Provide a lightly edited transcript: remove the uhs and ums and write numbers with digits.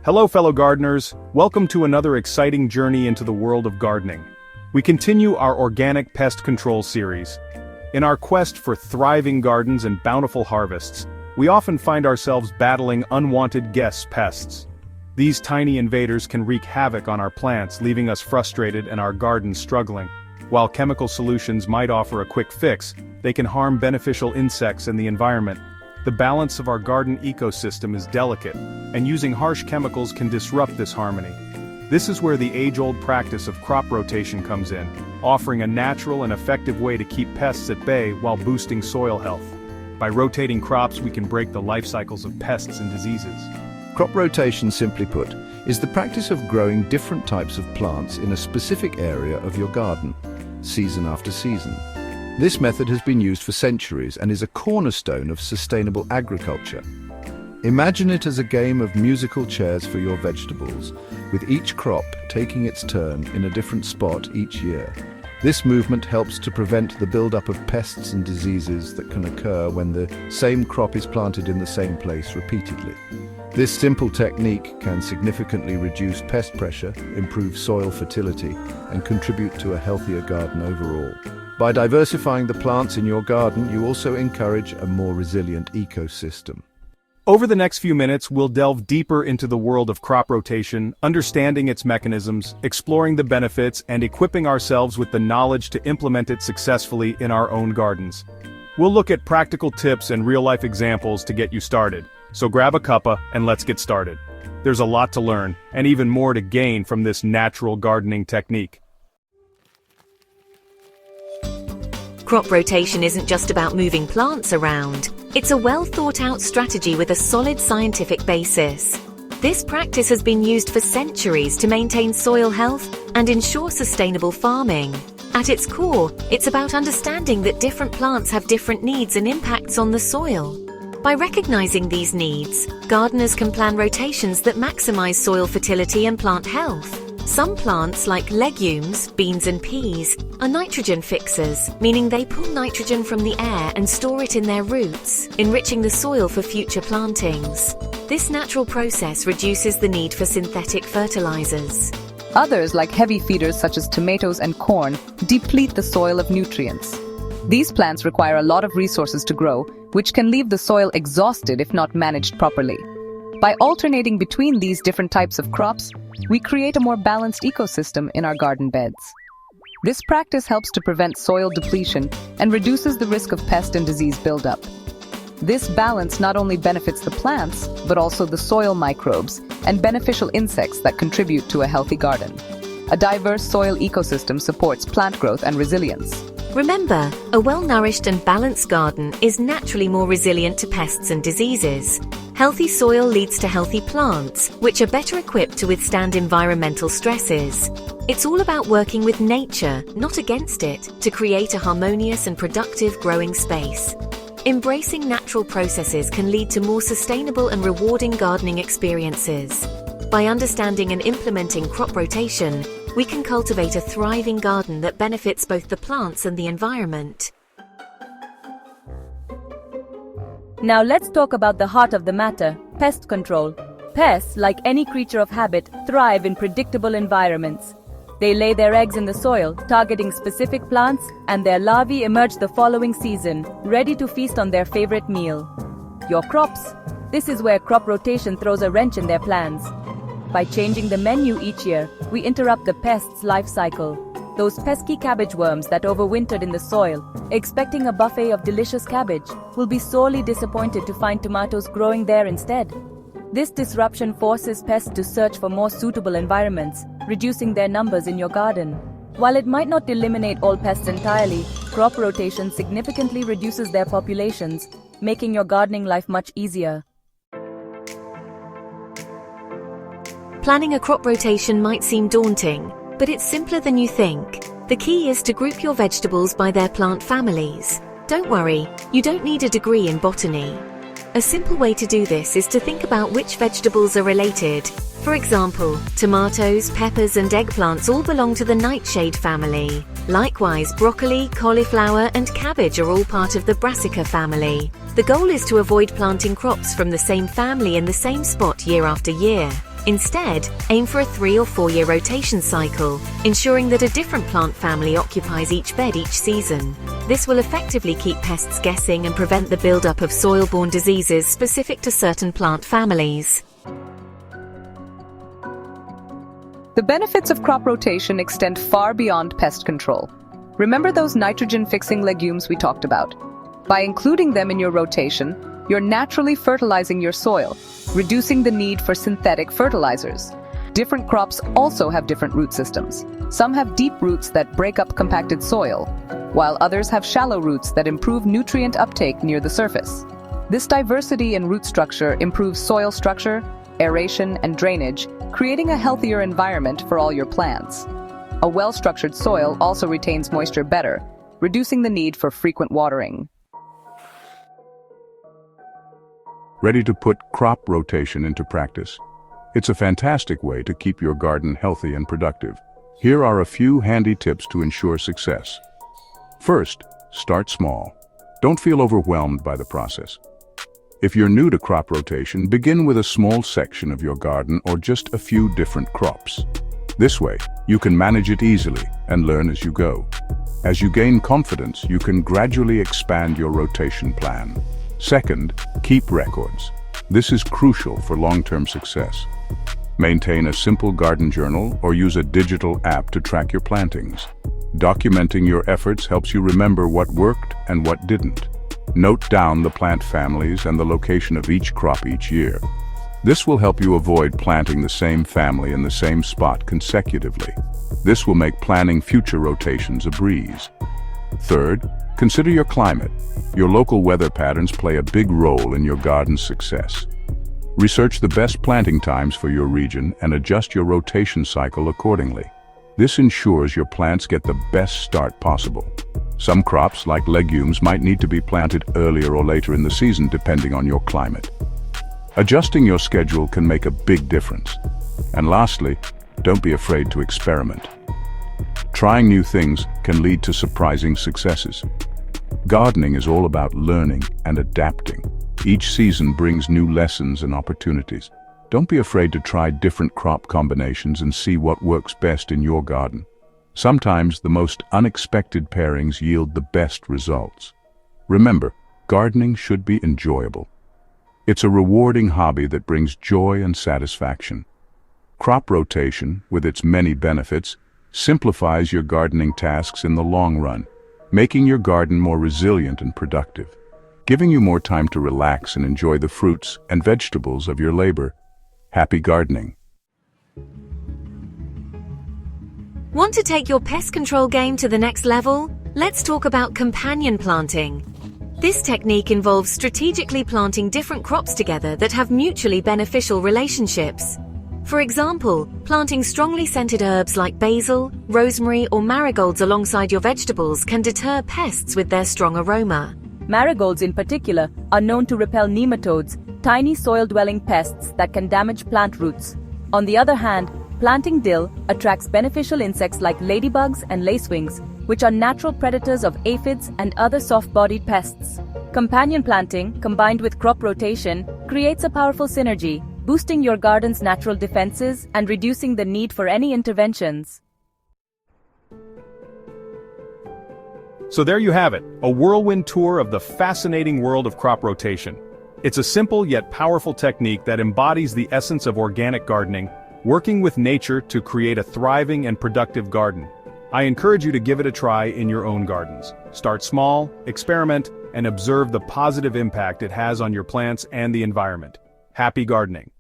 Hello fellow gardeners, welcome to another exciting journey into the world of gardening. We continue our organic pest control series. In our quest for thriving gardens and bountiful harvests, we often find ourselves battling unwanted guest pests. These tiny invaders can wreak havoc on our plants, leaving us frustrated and our gardens struggling. While chemical solutions might offer a quick fix, they can harm beneficial insects and the environment. The balance of our garden ecosystem is delicate, and using harsh chemicals can disrupt this harmony. This is where the age-old practice of crop rotation comes in, offering a natural and effective way to keep pests at bay while boosting soil health. By rotating crops, we can break the life cycles of pests and diseases. Crop rotation, simply put, is the practice of growing different types of plants in a specific area of your garden, season after season. This method has been used for centuries and is a cornerstone of sustainable agriculture. Imagine it as a game of musical chairs for your vegetables, with each crop taking its turn in a different spot each year. This movement helps to prevent the buildup of pests and diseases that can occur when the same crop is planted in the same place repeatedly. This simple technique can significantly reduce pest pressure, improve soil fertility, and contribute to a healthier garden overall. By diversifying the plants in your garden, you also encourage a more resilient ecosystem. Over the next few minutes, we'll delve deeper into the world of crop rotation, understanding its mechanisms, exploring the benefits, and equipping ourselves with the knowledge to implement it successfully in our own gardens. We'll look at practical tips and real-life examples to get you started. So grab a cuppa and let's get started. There's a lot to learn, and even more to gain from this natural gardening technique. Crop rotation isn't just about moving plants around. It's a well-thought-out strategy with a solid scientific basis. This practice has been used for centuries to maintain soil health and ensure sustainable farming. At its core, it's about understanding that different plants have different needs and impacts on the soil. By recognizing these needs, gardeners can plan rotations that maximize soil fertility and plant health. Some plants, like legumes, beans and peas, are nitrogen fixers, meaning they pull nitrogen from the air and store it in their roots, enriching the soil for future plantings. This natural process reduces the need for synthetic fertilizers. Others, like heavy feeders such as tomatoes and corn, deplete the soil of nutrients. These plants require a lot of resources to grow, which can leave the soil exhausted if not managed properly. By alternating between these different types of crops, we create a more balanced ecosystem in our garden beds. This practice helps to prevent soil depletion and reduces the risk of pest and disease buildup. This balance not only benefits the plants, but also the soil microbes and beneficial insects that contribute to a healthy garden. A diverse soil ecosystem supports plant growth and resilience. Remember, a well-nourished and balanced garden is naturally more resilient to pests and diseases. Healthy soil leads to healthy plants, which are better equipped to withstand environmental stresses. It's all about working with nature, not against it, to create a harmonious and productive growing space. Embracing natural processes can lead to more sustainable and rewarding gardening experiences. By understanding and implementing crop rotation, we can cultivate a thriving garden that benefits both the plants and the environment. Now let's talk about the heart of the matter, pest control. Pests, like any creature of habit, thrive in predictable environments. They lay their eggs in the soil, targeting specific plants, and their larvae emerge the following season, ready to feast on their favorite meal. Your crops. This is where crop rotation throws a wrench in their plans. By changing the menu each year, we interrupt the pest's life cycle. Those pesky cabbage worms that overwintered in the soil, expecting a buffet of delicious cabbage, will be sorely disappointed to find tomatoes growing there instead. This disruption forces pests to search for more suitable environments, reducing their numbers in your garden. While it might not eliminate all pests entirely, crop rotation significantly reduces their populations, making your gardening life much easier. Planning a crop rotation might seem daunting, but it's simpler than you think. The key is to group your vegetables by their plant families. Don't worry, you don't need a degree in botany. A simple way to do this is to think about which vegetables are related. For example, tomatoes, peppers and eggplants all belong to the nightshade family. Likewise, broccoli, cauliflower and cabbage are all part of the brassica family. The goal is to avoid planting crops from the same family in the same spot year after year. Instead, aim for a 3 or 4 year rotation cycle, ensuring that a different plant family occupies each bed each season. This will effectively keep pests guessing and prevent the buildup of soil-borne diseases specific to certain plant families. The benefits of crop rotation extend far beyond pest control. Remember those nitrogen-fixing legumes we talked about? By including them in your rotation, you're naturally fertilizing your soil, reducing the need for synthetic fertilizers. Different crops also have different root systems. Some have deep roots that break up compacted soil, while others have shallow roots that improve nutrient uptake near the surface. This diversity in root structure improves soil structure, aeration, and drainage, creating a healthier environment for all your plants. A well-structured soil also retains moisture better, reducing the need for frequent watering. Ready to put crop rotation into practice? It's a fantastic way to keep your garden healthy and productive. Here are a few handy tips to ensure success. First, start small. Don't feel overwhelmed by the process. If you're new to crop rotation, begin with a small section of your garden or just a few different crops. This way, you can manage it easily and learn as you go. As you gain confidence, you can gradually expand your rotation plan. Second, keep records. This is crucial for long-term success. Maintain a simple garden journal or use a digital app to track your plantings. Documenting your efforts helps you remember what worked and what didn't. Note down the plant families and the location of each crop each year. This will help you avoid planting the same family in the same spot consecutively. This will make planning future rotations a breeze. Third, consider your climate. Your local weather patterns play a big role in your garden's success. Research the best planting times for your region and adjust your rotation cycle accordingly. This ensures your plants get the best start possible. Some crops, like legumes, might need to be planted earlier or later in the season depending on your climate. Adjusting your schedule can make a big difference. And lastly, don't be afraid to experiment. Trying new things can lead to surprising successes. Gardening is all about learning and adapting. Each season brings new lessons and opportunities. Don't be afraid to try different crop combinations and see what works best in your garden. Sometimes the most unexpected pairings yield the best results. Remember, gardening should be enjoyable. It's a rewarding hobby that brings joy and satisfaction. Crop rotation, with its many benefits, simplifies your gardening tasks in the long run, making your garden more resilient and productive, giving you more time to relax and enjoy the fruits and vegetables of your labor. Happy gardening! Want to take your pest control game to the next level? Let's talk about companion planting. This technique involves strategically planting different crops together that have mutually beneficial relationships. For example, planting strongly scented herbs like basil, rosemary, or marigolds alongside your vegetables can deter pests with their strong aroma. Marigolds in particular are known to repel nematodes, tiny soil-dwelling pests that can damage plant roots. On the other hand, planting dill attracts beneficial insects like ladybugs and lacewings, which are natural predators of aphids and other soft-bodied pests. Companion planting, combined with crop rotation, creates a powerful synergy, boosting your garden's natural defenses and reducing the need for any interventions. So there you have it, a whirlwind tour of the fascinating world of crop rotation. It's a simple yet powerful technique that embodies the essence of organic gardening, working with nature to create a thriving and productive garden. I encourage you to give it a try in your own gardens. Start small, experiment, and observe the positive impact it has on your plants and the environment. Happy gardening!